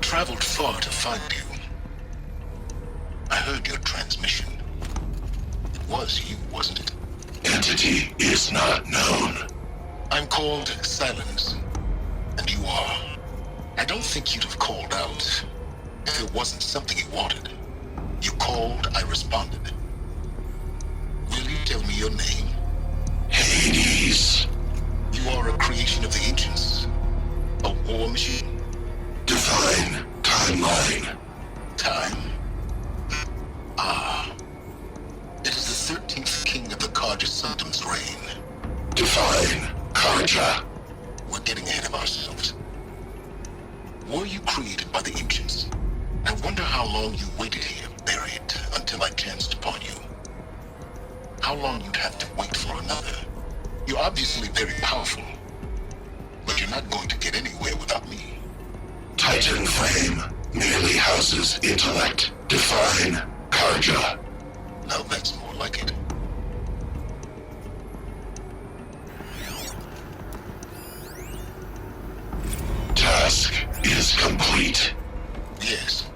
traveled far to find you. I heard your transmission. It was you, wasn't it? Entity is not known. I'm called Silence, and you are. I don't think you'd have called out if it wasn't something you wanted. You called, I responded. Will you tell me your name? Hades. You are a creation of the ancients. A war machine. Divine timeline. Time. Ah. It is the 13th king of the Karja Sanctum's reign. Divine Karja. We're getting ahead of ourselves. Were you created by the ancients? I wonder how long you waited here, buried, until I chanced upon you. How long you'd have to wait for another. You're obviously very powerful, but you're not going to get anywhere without me. Titan Flame merely houses intellect. Divine Karja. Now that's more like it. Task is complete. Yes.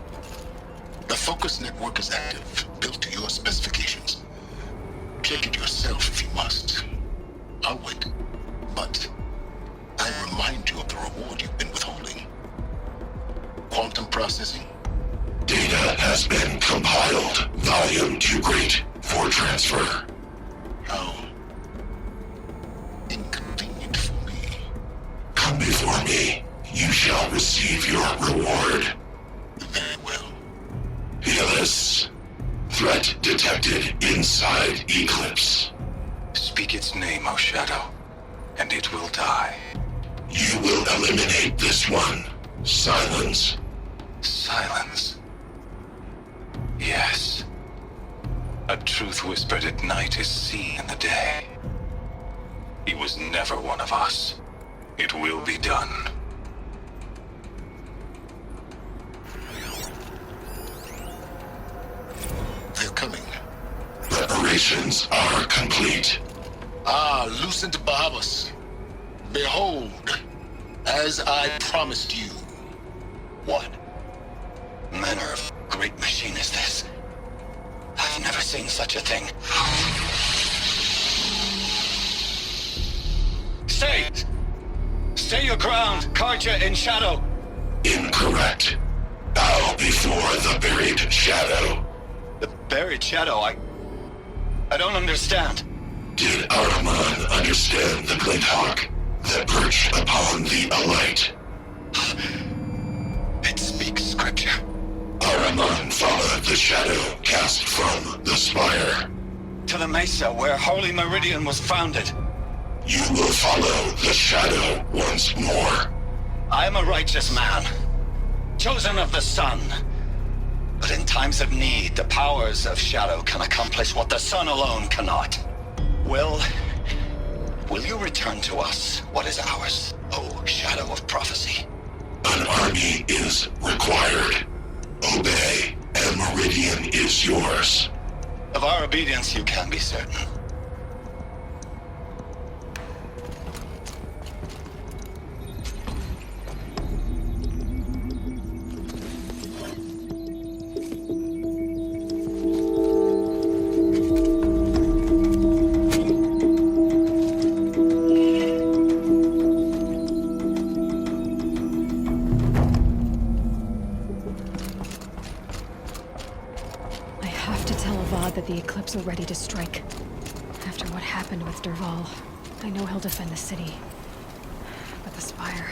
The focus network is active, built to your specifications. Check it yourself if you must. I'll wait. But I remind you of the reward you've been withholding. Quantum processing. Data has been compiled. Volume too great for transfer. How inconvenient for me. Come before me. You shall receive your reward. Very well. Peerless. Threat detected inside Eclipse. Speak its name, O Shadow, and it will die. You will eliminate this one. Silence. Silence. Yes. A truth whispered at night is seen in the day. He was never one of us. It will be done. They're coming. Preparations are complete. Ah, Lucent Bahavas. Behold, as I promised you. What manner of great machine is this? I've never seen such a thing. Stay! Stay your ground, Karja in Shadow! Incorrect. Bow before the buried shadow. The buried shadow, I don't understand. Did Araman understand the glint hawk that perched upon the alight? It speaks scripture. Araman followed the shadow cast from the spire. To the mesa where Holy Meridian was founded. You will follow the shadow once more. I am a righteous man, chosen of the sun. But in times of need, the powers of Shadow can accomplish what the sun alone cannot. Will you return to us what is ours, O Shadow of Prophecy? An army is required. Obey, and Meridian is yours. Of our obedience you can be certain. That the Eclipse are ready to strike. After what happened with Derval, I know he'll defend the city. But the Spire...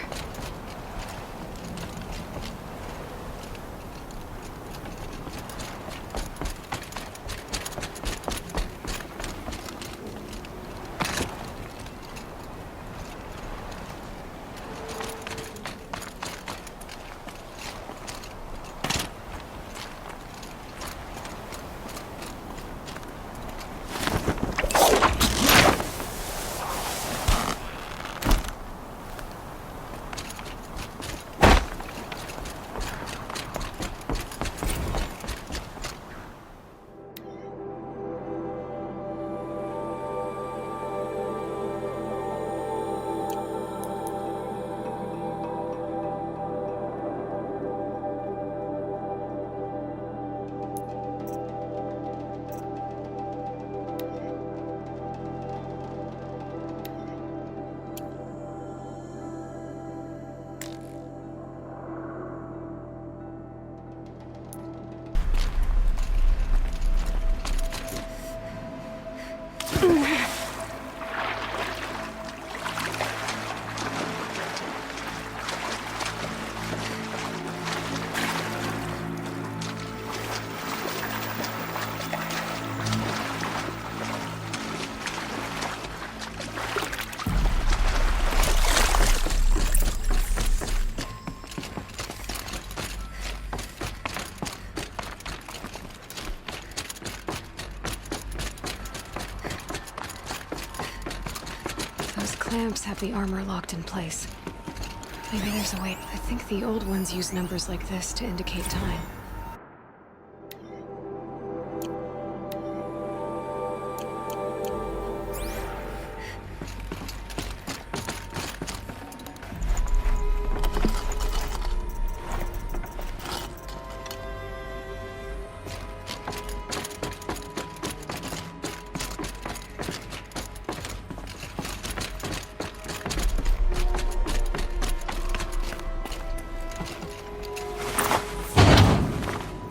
clamps have the armor locked in place. Maybe there's a way. I think the old ones use numbers like this to indicate time.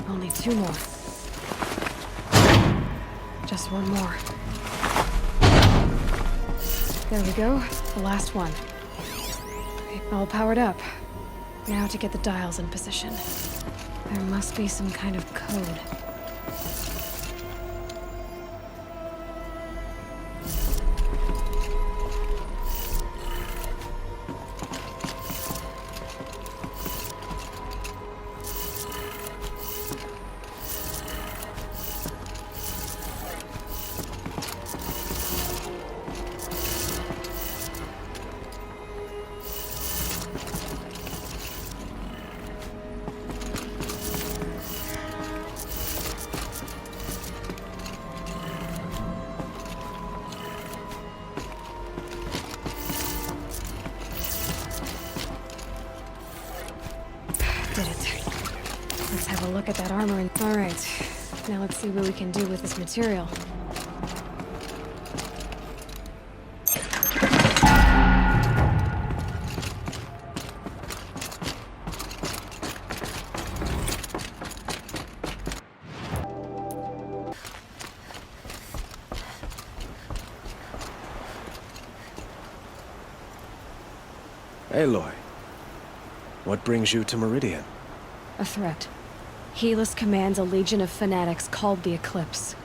Only 2 more. Just 1 more. There we go. The last one. All powered up. Now to get the dials in position. There must be some kind of code. Did it. Let's have a look at that armor and... Alright. Now let's see what we can do with this material. Aloy, what brings you to Meridian? A threat. Helis commands a legion of fanatics called the Eclipse.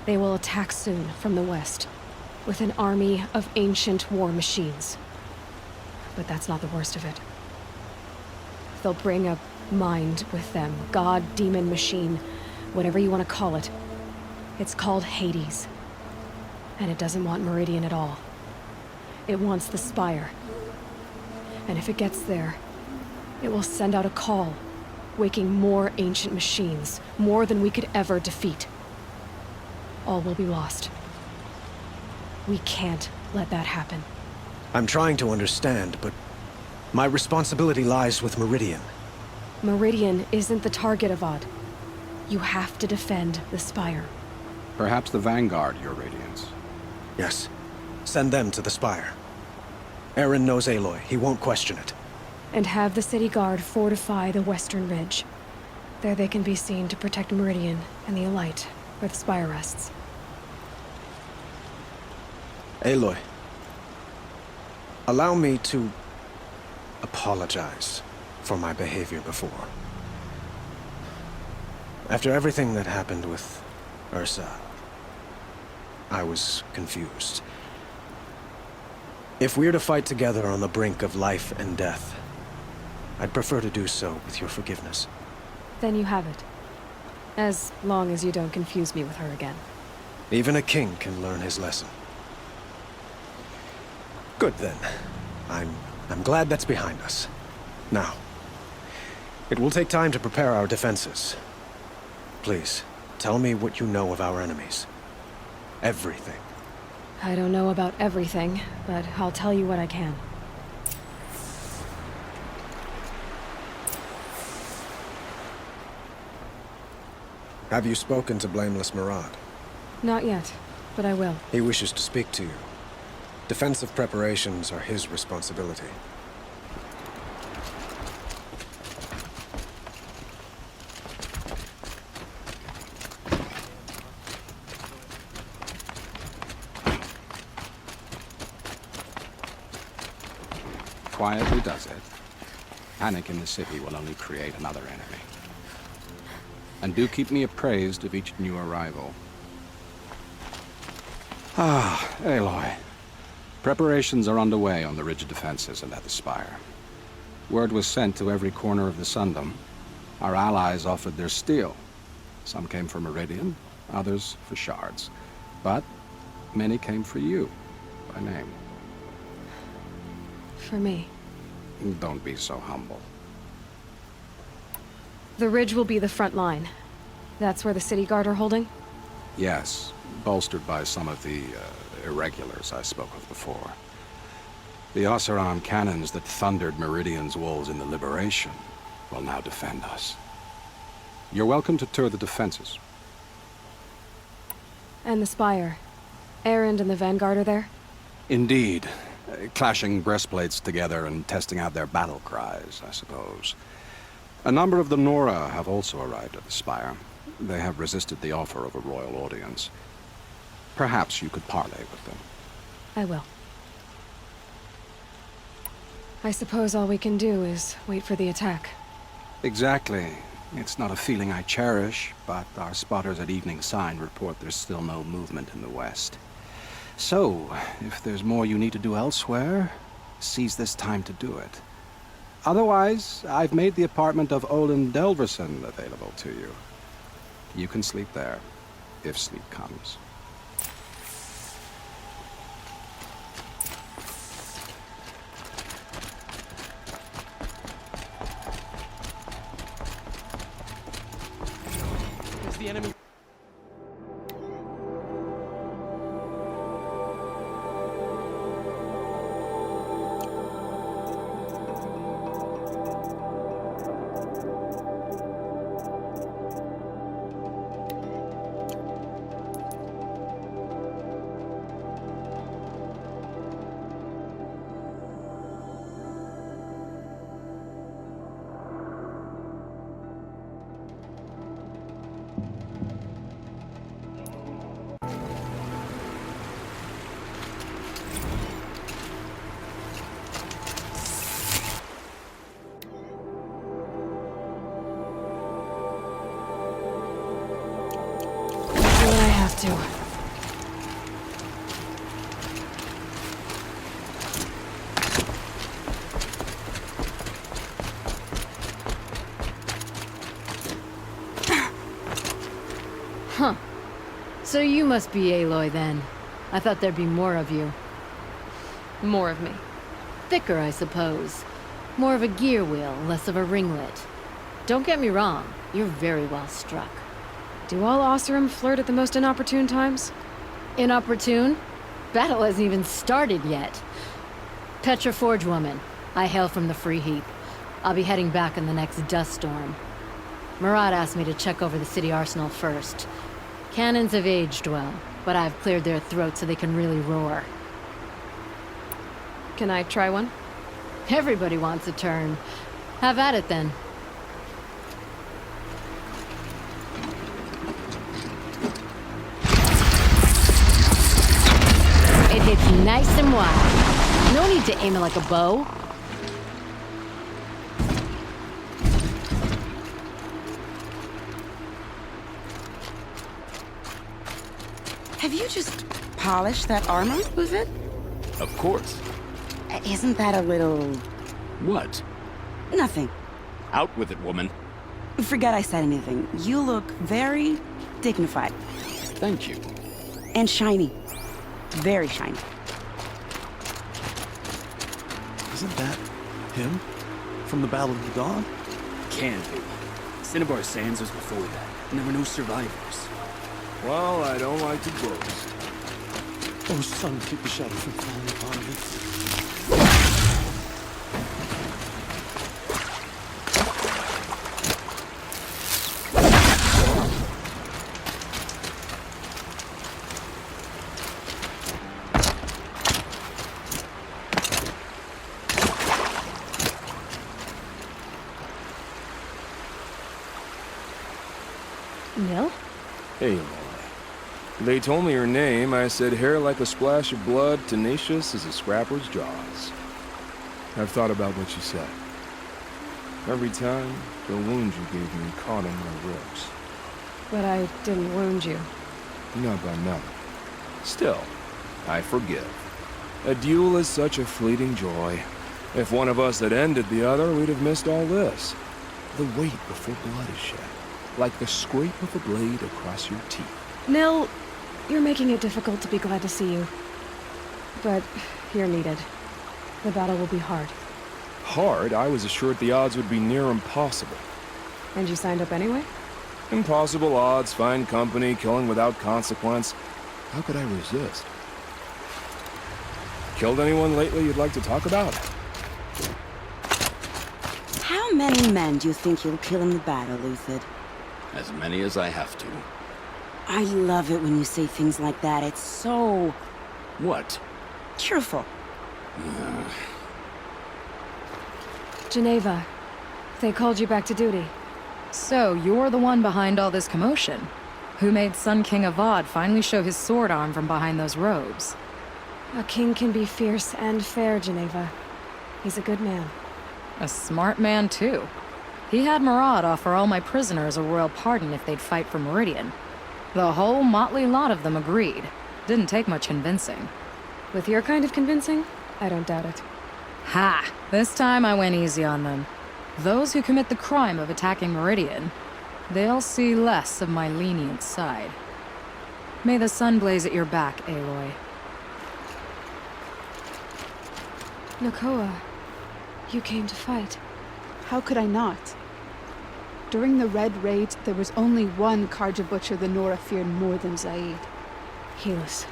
They will attack soon from the west, with an army of ancient war machines. But that's not the worst of it. They'll bring a mind with them, god, demon, machine, whatever you want to call it. It's called Hades. And it doesn't want Meridian at all. It wants the Spire. And if it gets there, it will send out a call, waking more ancient machines, more than we could ever defeat. All will be lost. We can't let that happen. I'm trying to understand, but my responsibility lies with Meridian. Meridian isn't the target, Avad. You have to defend the Spire. Perhaps the Vanguard, Your Radiance. Yes, send them to the Spire. Eren knows Aloy. He won't question it. And have the city guard fortify the western ridge. There they can be seen to protect Meridian and the Elite, where the Spire rests. Aloy, allow me to apologize for my behavior before. After everything that happened with Ursa, I was confused. If we're to fight together on the brink of life and death, I'd prefer to do so with your forgiveness. Then you have it. As long as you don't confuse me with her again. Even a king can learn his lesson. Good then. I'm glad that's behind us. Now, it will take time to prepare our defenses. Please, tell me what you know of our enemies. Everything. I don't know about everything, but I'll tell you what I can. Have you spoken to Blameless Murad? Not yet, but I will. He wishes to speak to you. Defensive preparations are his responsibility. Quietly does it. Panic in the city will only create another enemy. And do keep me appraised of each new arrival. Ah, Aloy. Preparations are underway on the ridge defenses and at the Spire. Word was sent to every corner of the Sundom. Our allies offered their steel. Some came for Meridian, others for shards. But many came for you, by name. For me. Don't be so humble. The ridge will be the front line. That's where the city guard are holding? Yes, bolstered by some of the irregulars I spoke of before. The Oseram cannons that thundered Meridian's walls in the Liberation will now defend us. You're welcome to tour the defenses. And the Spire. Erend and the Vanguard are there? Indeed. Clashing breastplates together and testing out their battle cries, I suppose. A number of the Nora have also arrived at the Spire. They have resisted the offer of a royal audience. Perhaps you could parley with them. I will. I suppose all we can do is wait for the attack. Exactly. It's not a feeling I cherish, but our spotters at Evening Sign report there's still no movement in the west. So, if there's more you need to do elsewhere, seize this time to do it. Otherwise, I've made the apartment of Olin Delverson available to you. You can sleep there, if sleep comes. Is the enemy... To. Huh. So you must be Aloy then. I thought there'd be more of you. More of me. Thicker, I suppose. More of a gear wheel, less of a ringlet. Don't get me wrong, you're very well struck. Do all Oseram flirt at the most inopportune times? Inopportune? Battle hasn't even started yet. Petra Forge woman. I hail from the Free Heap. I'll be heading back in the next dust storm. Murad asked me to check over the city arsenal first. Cannons have aged well, but I've cleared their throats so they can really roar. Can I try one? Everybody wants a turn. Have at it then. It hits nice and wide. No need to aim it like a bow. Have you just polished that armor, was it? Of course. Isn't that a little... What? Nothing. Out with it, woman. Forget I said anything. You look very dignified. Thank you. And shiny. Very shiny. Isn't that him? From the Battle of the Dawn? Can be. Cinnabar Sands was before that, and there were no survivors. Well, I don't like to boast. Oh, son, keep the shadow from falling upon me. Nil? Hey, Aloy. They told me your name. I said hair like a splash of blood, tenacious as a scrapper's jaws. I've thought about what you said. Every time, the wound you gave me caught in my ribs. But I didn't wound you. Not by now. Still, I forgive. A duel is such a fleeting joy. If one of us had ended the other, we'd have missed all this. The weight before blood is shed, like the scrape of a blade across your teeth. Nil, you're making it difficult to be glad to see you. But you're needed. The battle will be hard. Hard? I was assured the odds would be near impossible. And you signed up anyway? Impossible odds, fine company, killing without consequence. How could I resist? Killed anyone lately you'd like to talk about? How many men do you think you'll kill in the battle, Lucid? As many as I have to. I love it when you say things like that. It's so... What? cheerful. Geneva, they called you back to duty. So, you're the one behind all this commotion? Who made Sun King Avad finally show his sword arm from behind those robes? A king can be fierce and fair, Geneva. He's a good man. A smart man, too. He had Murad offer all my prisoners a royal pardon if they'd fight for Meridian. The whole motley lot of them agreed. Didn't take much convincing. With your kind of convincing, I don't doubt it. Ha! This time I went easy on them. Those who commit the crime of attacking Meridian, they'll see less of my lenient side. May the sun blaze at your back, Aloy. Nakoa, you came to fight. How could I not? During the Red Raids, there was only one Karja Butcher the Nora feared more than Zaid. Helis.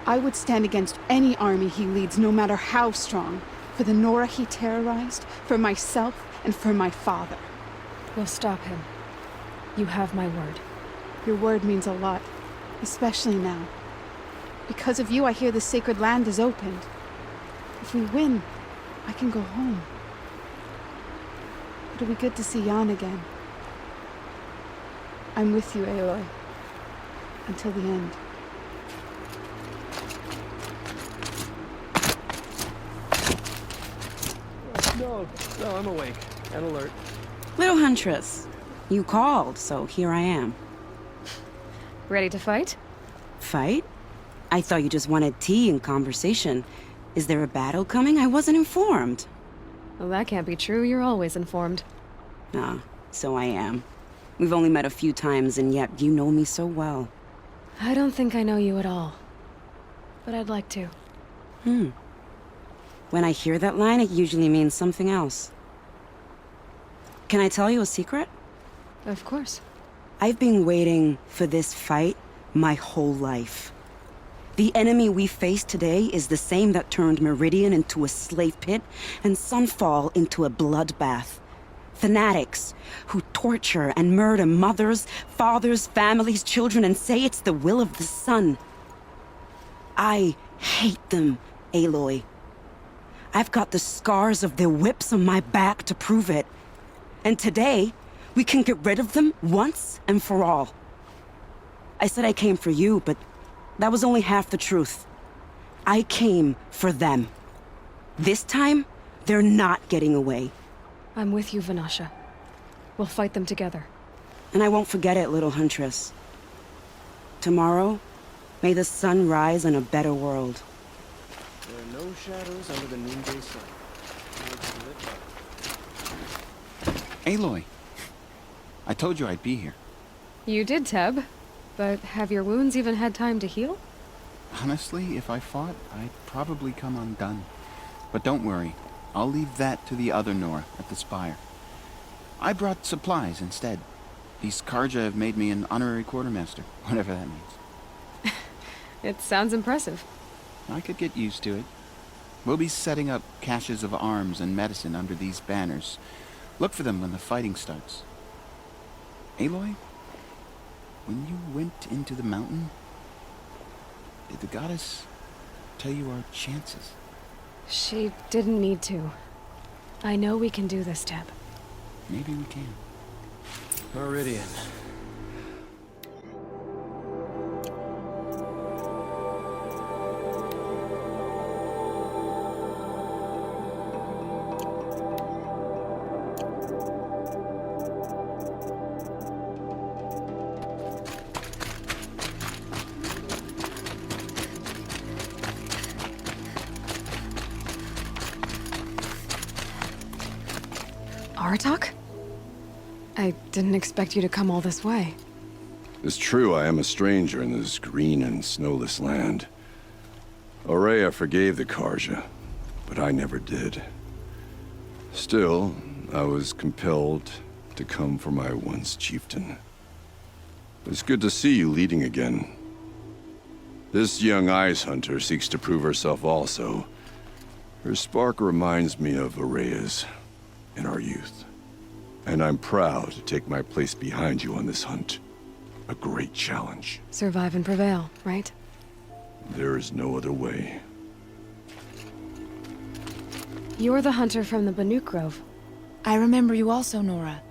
I would stand against any army he leads, no matter how strong. For the Nora he terrorized, for myself, and for my father. We'll stop him. You have my word. Your word means a lot, especially now. Because of you, I hear the sacred land is opened. If we win, I can go home. It'll be good to see Jan again. I'm with you, Aloy. Until the end. No, I'm awake and alert. Little Huntress, you called, so here I am. Ready to fight? Fight? I thought you just wanted tea and conversation. Is there a battle coming? I wasn't informed. Well, that can't be true. You're always informed. Ah, so I am. We've only met a few times, and yet you know me so well. I don't think I know you at all. But I'd like to. When I hear that line, it usually means something else. Can I tell you a secret? Of course. I've been waiting for this fight my whole life. The enemy we face today is the same that turned Meridian into a slave pit and Sunfall into a bloodbath. Fanatics who torture and murder mothers, fathers, families, children, and say it's the will of the sun. I hate them, Aloy. I've got the scars of their whips on my back to prove it. And today, we can get rid of them once and for all. I said I came for you, but that was only half the truth. I came for them. This time, they're not getting away. I'm with you, Vanasha. We'll fight them together. And I won't forget it, little Huntress. Tomorrow, may the sun rise in a better world. There are no shadows under the noonday sun. Aloy, I told you I'd be here. You did, Teb. But have your wounds even had time to heal? Honestly, if I fought, I'd probably come undone. But don't worry, I'll leave that to the other Nora at the Spire. I brought supplies instead. These Karja have made me an honorary quartermaster, whatever that means. It sounds impressive. I could get used to it. We'll be setting up caches of arms and medicine under these banners. Look for them when the fighting starts. Aloy? When you went into the mountain, did the goddess tell you our chances? She didn't need to. I know we can do this, Teb. Maybe we can. Meridian. Aratak? I didn't expect you to come all this way. It's true I am a stranger in this green and snowless land. Aurea forgave the Karja. but I never did. Still, I was compelled to come for my once chieftain. It's good to see you leading again. This young ice hunter seeks to prove herself also. Her spark reminds me of Araya's in our youth. And I'm proud to take my place behind you on this hunt. A great challenge. Survive and prevail, right? There is no other way. You're the hunter from the Banuk Grove. I remember you also, Nora.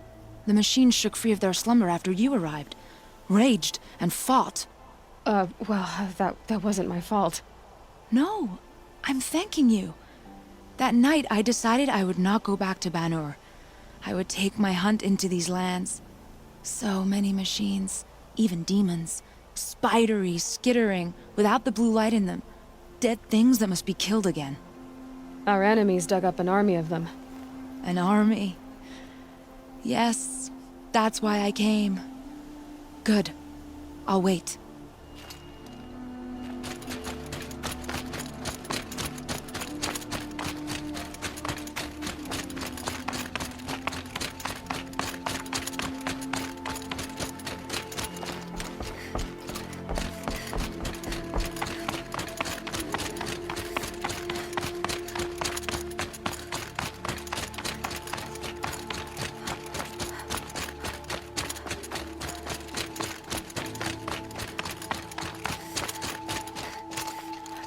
The machines shook free of their slumber after you arrived. Raged and fought. Well, that wasn't my fault. No, I'm thanking you. That night, I decided I would not go back to Banur. I would take my hunt into these lands. So many machines, even demons. Spidery, skittering, without the blue light in them. Dead things that must be killed again. Our enemies dug up an army of them. An army? Yes, that's why I came. Good. I'll wait.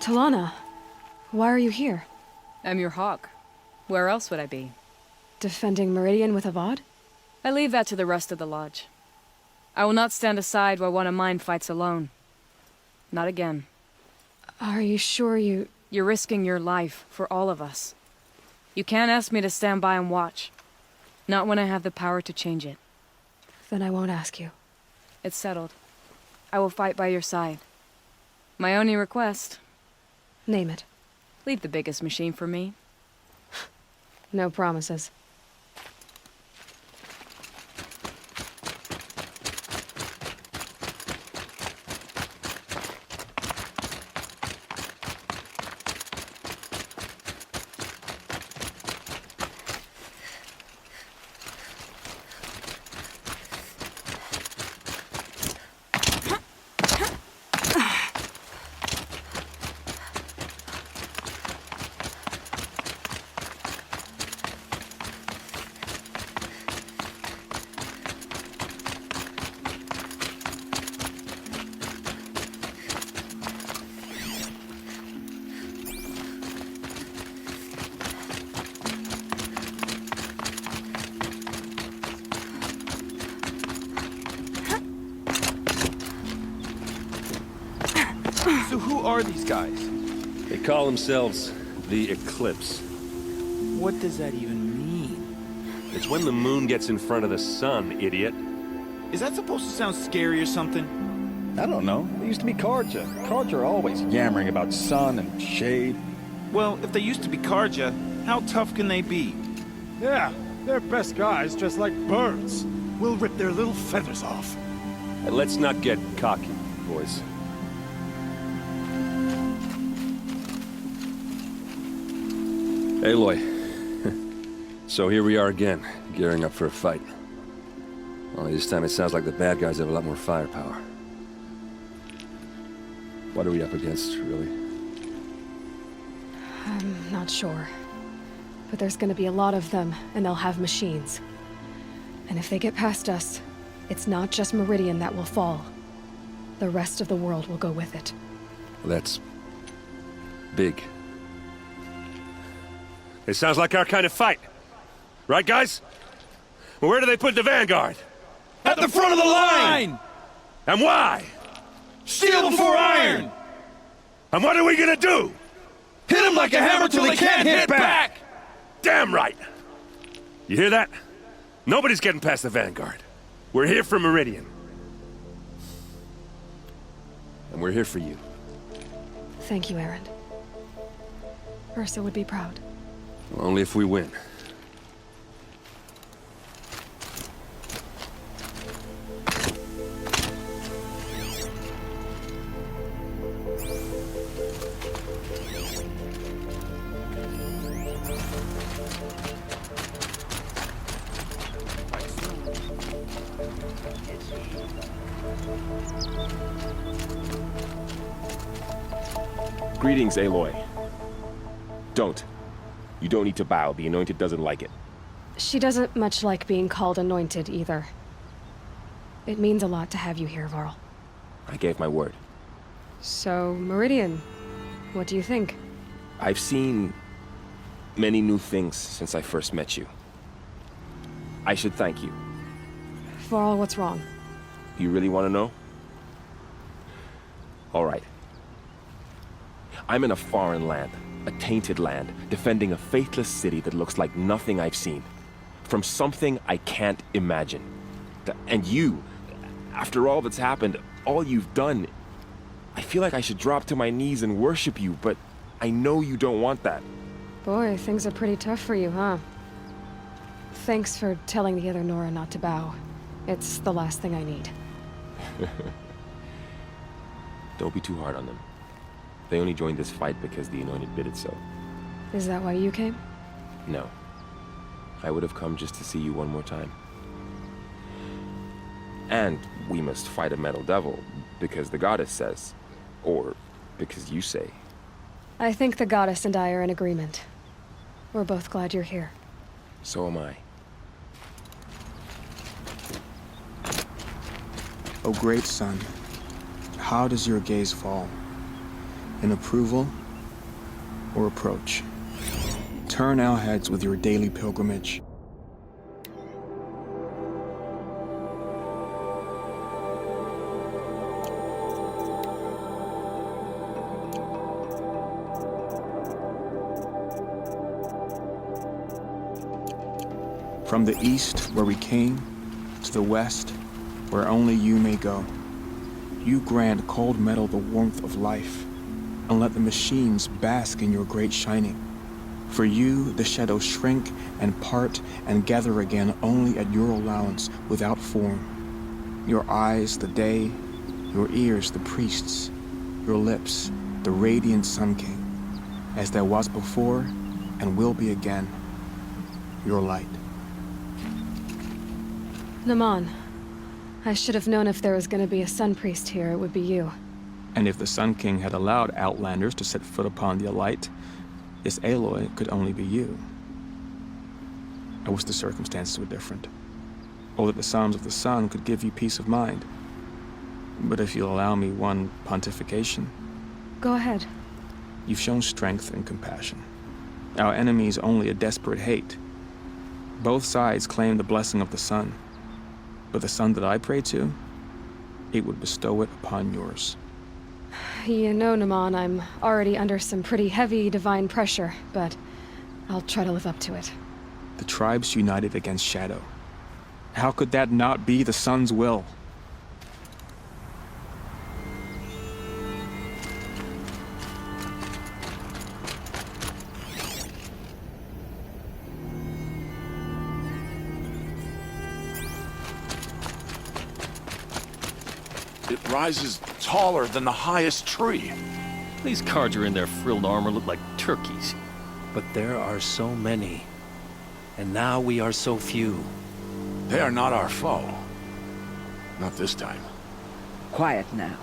Talana, why are you here? I'm your hawk. Where else would I be? Defending Meridian with Avad? I leave that to the rest of the Lodge. I will not stand aside while one of mine fights alone. Not again. Are you sure you... You're risking your life for all of us. You can't ask me to stand by and watch. Not when I have the power to change it. Then I won't ask you. It's settled. I will fight by your side. My only request... Name it. Leave the biggest machine for me. No promises. So who are these guys? They call themselves the Eclipse. What does that even mean? It's when the moon gets in front of the sun, idiot. Is that supposed to sound scary or something? I don't know. They used to be Karja. Karja are always yammering about sun and shade. Well, if they used to be Karja, how tough can they be? Yeah, they're best guys dressed like birds. We'll rip their little feathers off. Let's not get cocky, boys. Aloy. So here we are again, gearing up for a fight. Only this time it sounds like the bad guys have a lot more firepower. What are we up against, really? I'm not sure. But there's gonna be a lot of them, and they'll have machines. And if they get past us, it's not just Meridian that will fall. The rest of the world will go with it. That's... big. It sounds like our kind of fight. Right, guys? Well, where do they put the Vanguard? At the front of the line! And why? Steel before iron! And what are we gonna do? Hit them like a hammer till they can't hit back! Damn right! You hear that? Nobody's getting past the Vanguard. We're here for Meridian. And we're here for you. Thank you, Aaron. Ursa would be proud. Well, only if we win. Greetings, Aloy. Don't. You don't need to bow. The Anointed doesn't like it. She doesn't much like being called anointed either. It means a lot to have you here, Varl. I gave my word. So, Meridian, what do you think? I've seen many new things since I first met you. I should thank you. Varl, what's wrong? You really want to know? All right. I'm in a foreign land, a tainted land, defending a faithless city that looks like nothing I've seen. From something I can't imagine. And you, after all that's happened, all you've done, I feel like I should drop to my knees and worship you, but I know you don't want that. Boy, things are pretty tough for you, huh? Thanks for telling the other Nora not to bow. It's the last thing I need. Don't be too hard on them. They only joined this fight because the Anointed bid it so. Is that why you came? No. I would have come just to see you one more time. And we must fight a metal devil, because the goddess says. Or because you say. I think the goddess and I are in agreement. We're both glad you're here. So am I. O great sun, how does your gaze fall? In approval or approach? Turn our heads with your daily pilgrimage. From the east, where we came, to the west, where only you may go. You grant cold metal the warmth of life, and let the machines bask in your great shining. For you, the shadows shrink and part and gather again only at your allowance, without form. Your eyes, the day, your ears, the priests, your lips, the radiant Sun King, as there was before and will be again, your light. Naman, I should have known if there was going to be a Sun Priest here, it would be you. And if the Sun King had allowed Outlanders to set foot upon the Alight, this Aloy could only be you. I wish the circumstances were different, or that the Psalms of the Sun could give you peace of mind. But if you'll allow me one pontification... Go ahead. You've shown strength and compassion. Our enemy's only a desperate hate. Both sides claim the blessing of the sun. But the sun that I pray to, it would bestow it upon yours. You know, Naman, I'm already under some pretty heavy divine pressure, but I'll try to live up to it. The tribes united against Shadow. How could that not be the sun's will? It rises taller than the highest tree. These Carja in their frilled armor look like turkeys. But there are so many. And now we are so few. They are not our foe. Not this time. Quiet now.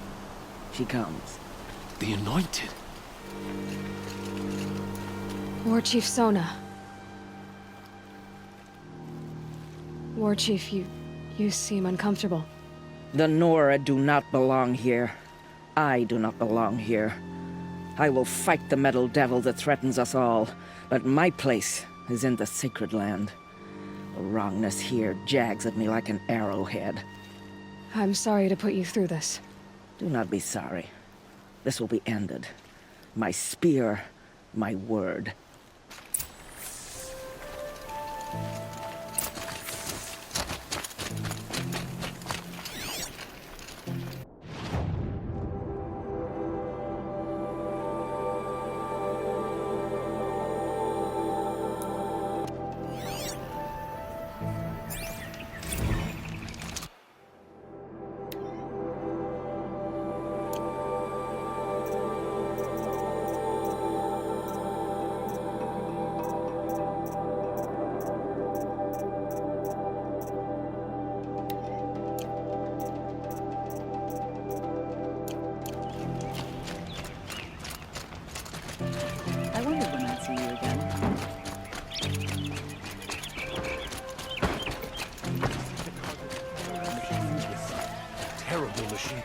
She comes. The Anointed. War Chief Sona. War Chief, you seem uncomfortable. The Nora do not belong here. I do not belong here. I will fight the metal devil that threatens us all, but my place is in the sacred land. The wrongness here jags at me like an arrowhead. I'm sorry to put you through this. Do not be sorry. This will be ended. My spear, my word. see you again. Terrible machine.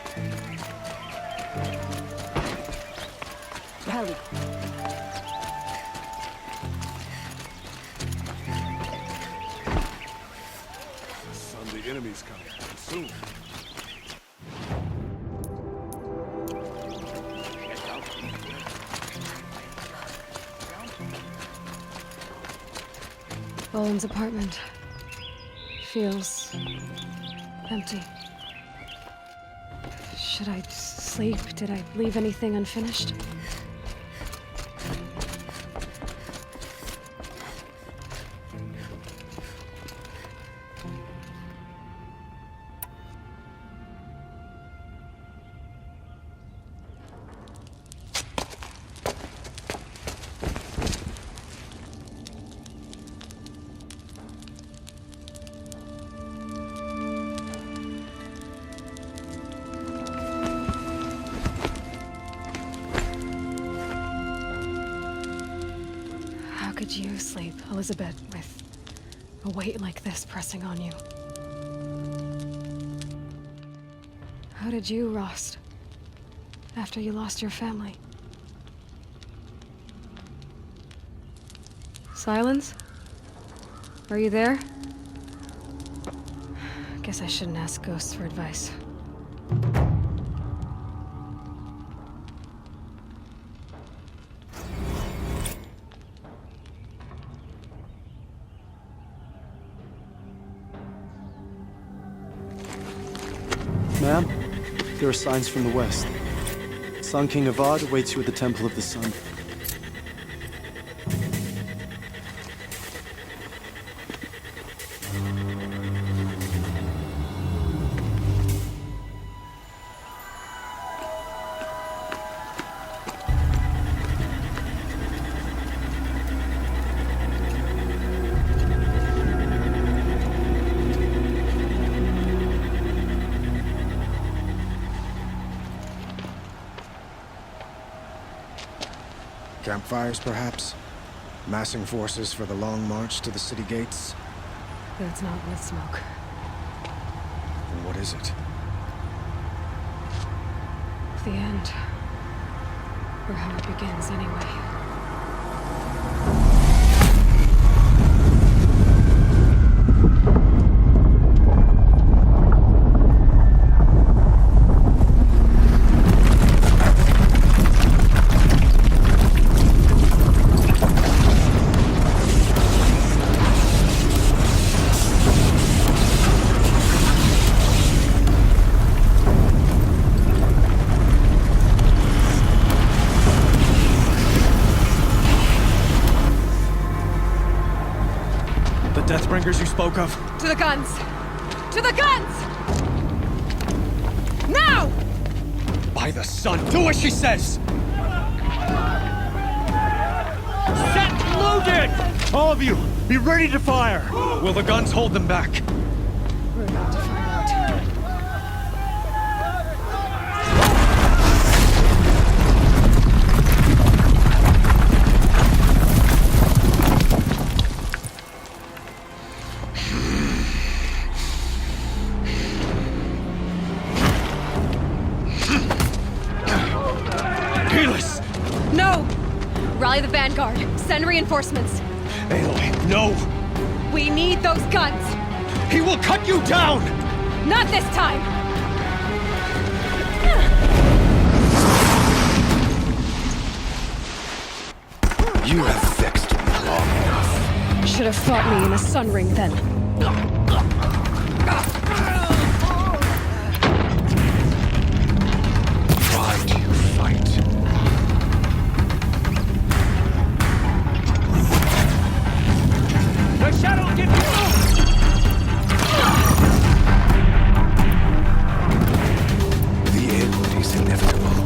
Heli. Son, the enemy's coming. Soon. Bowen's apartment feels empty. Should I sleep? Did I leave anything unfinished? How could you sleep, Elizabeth, with a weight like this pressing on you? How did you, Rost, after you lost your family? Silence? Are you there? Guess I shouldn't ask ghosts for advice. Ma'am, there are signs from the west. Sun King Avad awaits you at the Temple of the Sun. Campfires, perhaps? Massing forces for the long march to the city gates? That's not with smoke. Then what is it? The end. Or how it begins, anyway. Deathbringers you spoke of? To the guns! To the guns! Now! By the sun, do as she says! Set loaded! All of you, be ready to fire! Will the guns hold them back? We're about to find out. No! Rally the vanguard. Send reinforcements. Aloy, no! We need those guns! He will cut you down! Not this time! You have vexed me long enough. Should have fought me in the sun ring then. Why do you fight? The shadow will give you... The end is inevitable.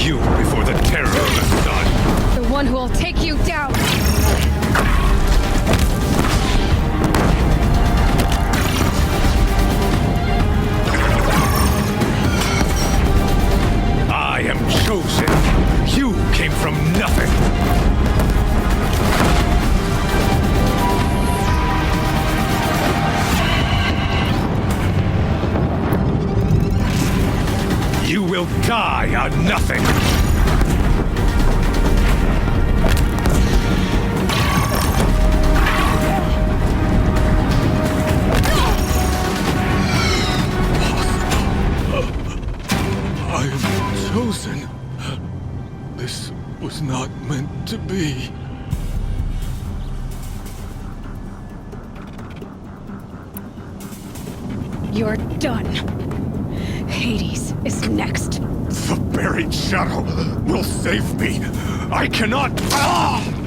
you before the terror of the sun. The one who will take you down! I am chosen. You came from nothing. You will die on nothing. I am chosen. This was not meant to be. You're done. Hades is next. The buried shadow will save me. I cannot. Ah!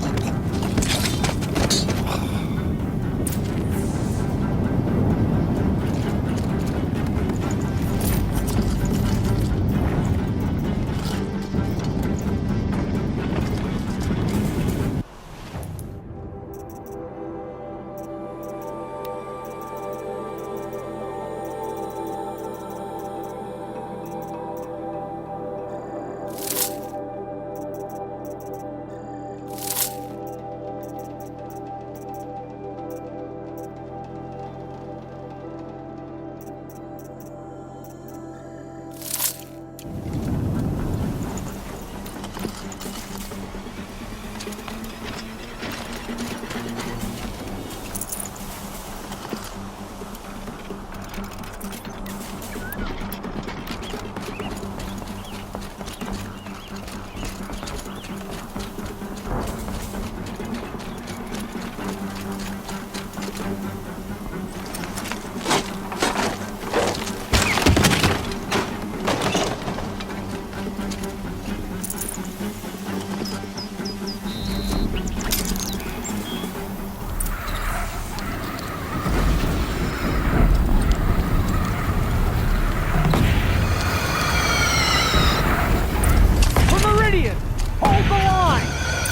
Hold the line!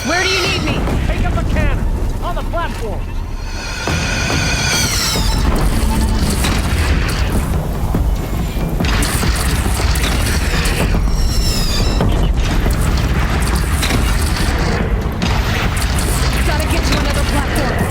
Where do you need me? Take up the cannon! On the platform! Gotta get to another platform.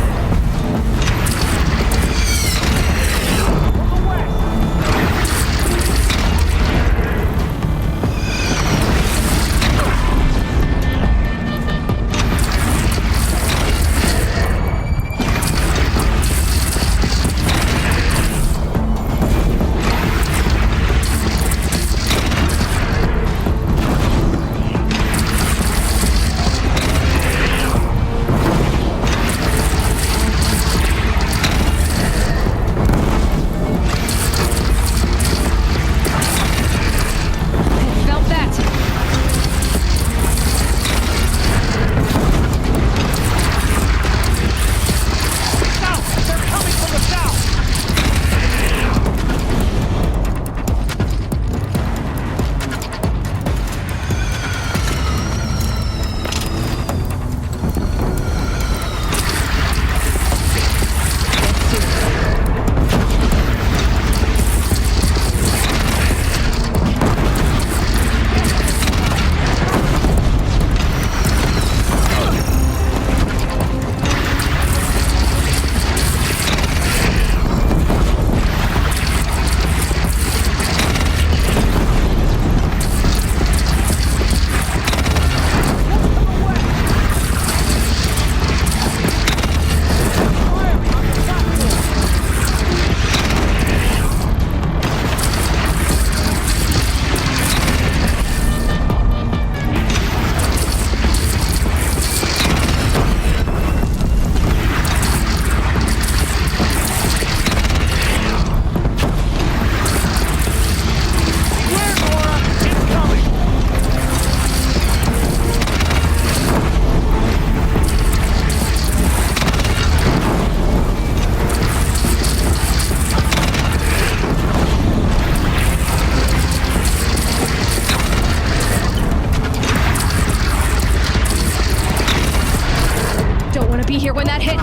here when that hits.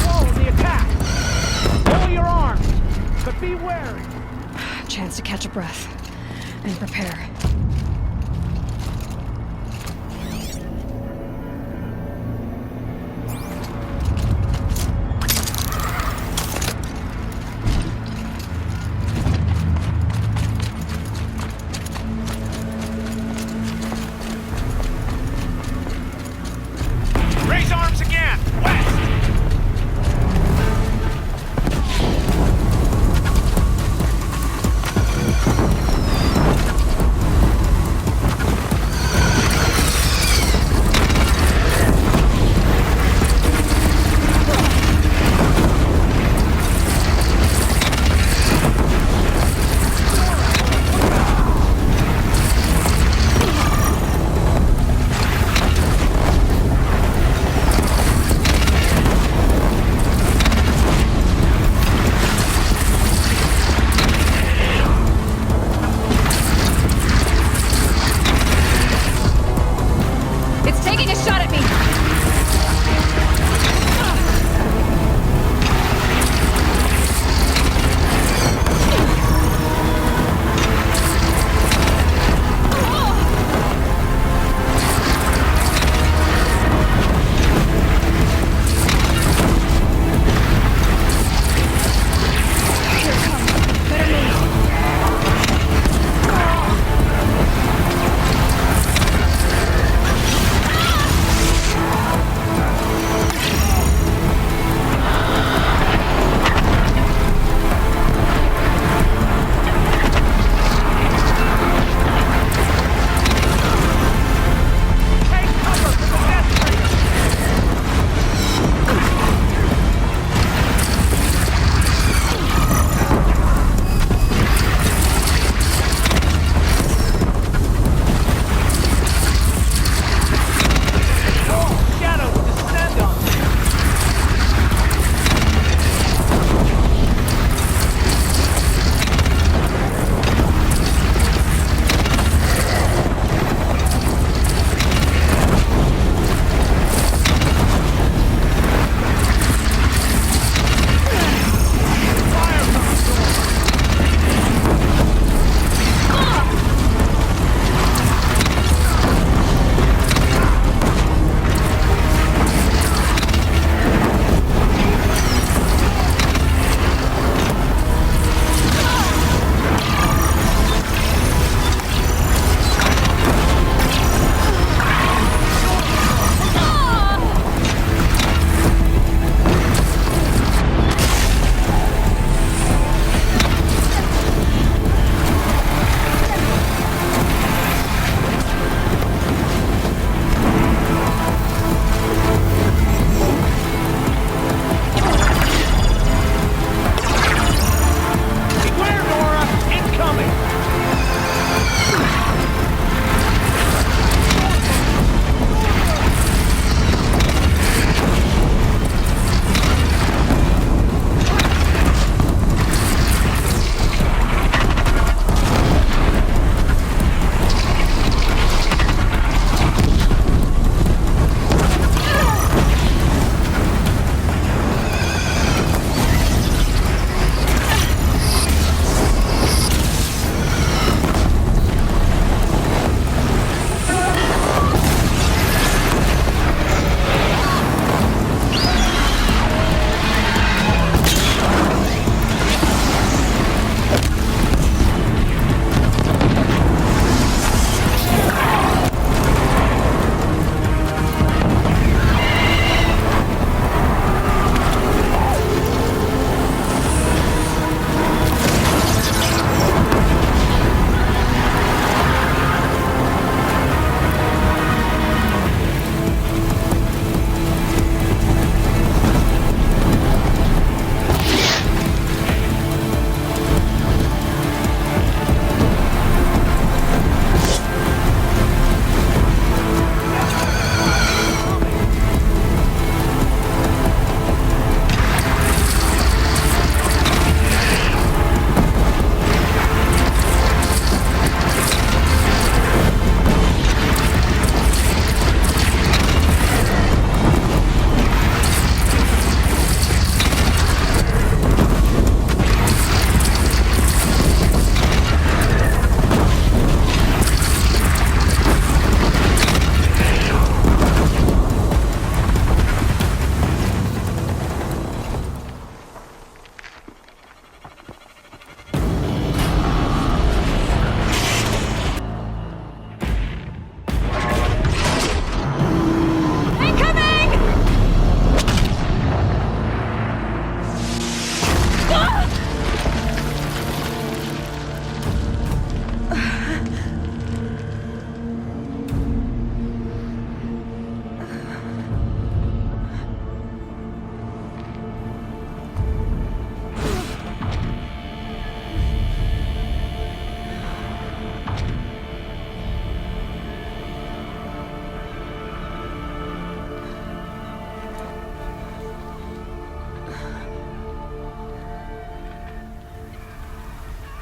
Follow the attack. Lower your arms, but be wary. Chance to catch a breath and prepare. Raise arms again. West.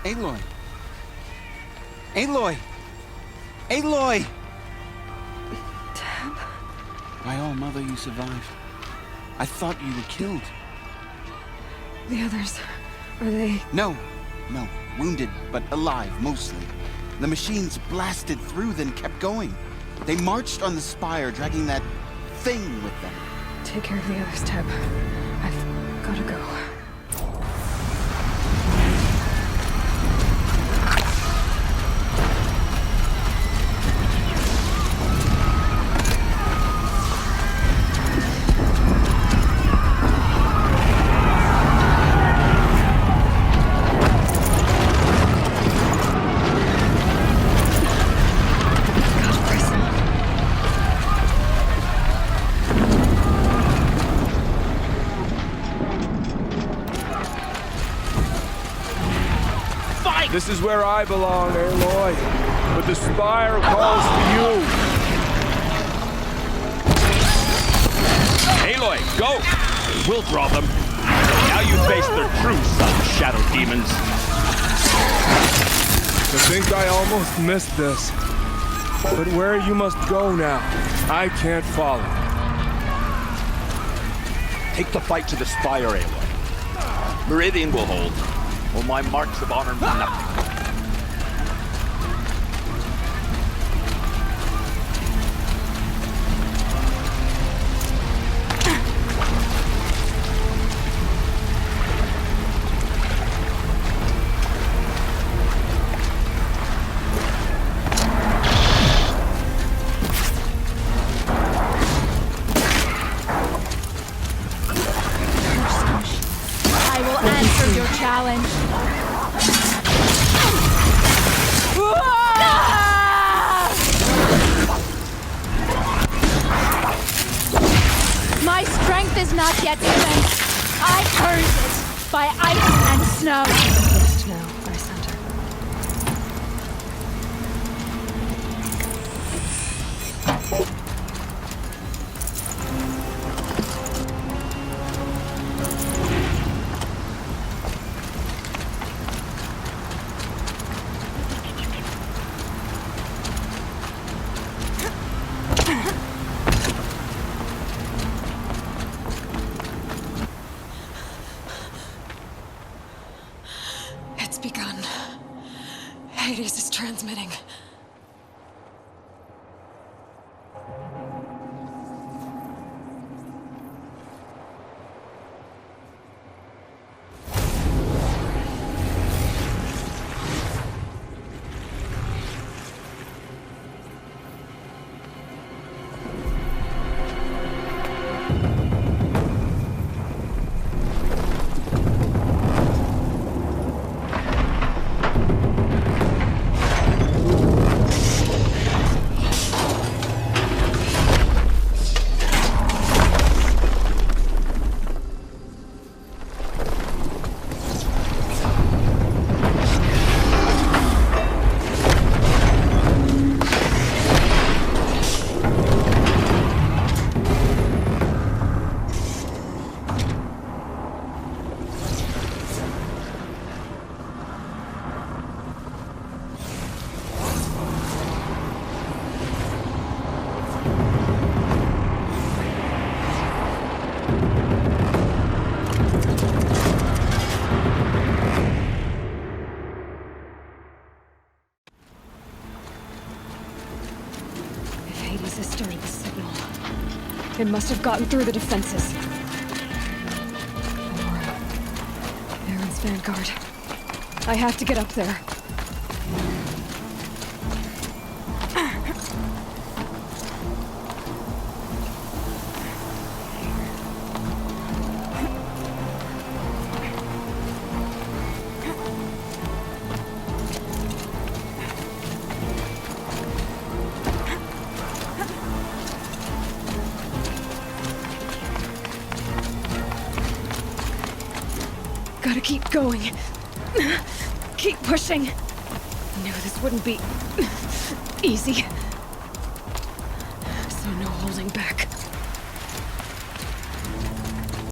Aloy! Aloy! Aloy! Tab? By all mother, you survived. I thought you were killed. The others, are they... No. Wounded, but alive, mostly. The machines blasted through, then kept going. They marched on the spire, dragging that thing with them. Take care of the others, Tab. I've gotta go. This is where I belong, Aloy. But the Spire calls to you. Aloy, go! We'll draw them. Now you face their true sun, shadow demons. To think I almost missed this. But where you must go now, I can't follow. Take the fight to the Spire, Aloy. Meridian will hold. Will my marks of honor mean nothing? I will answer your challenge. My strength is not yet spent. I earned it by ice and snow. Just now, I sent her. It's begun. Hades is transmitting. Hades has started the signal. It must have gotten through the defenses. Aurora. Aaron's vanguard. I have to get up there. Gotta keep going. Keep pushing. Knew this wouldn't be easy. So no holding back.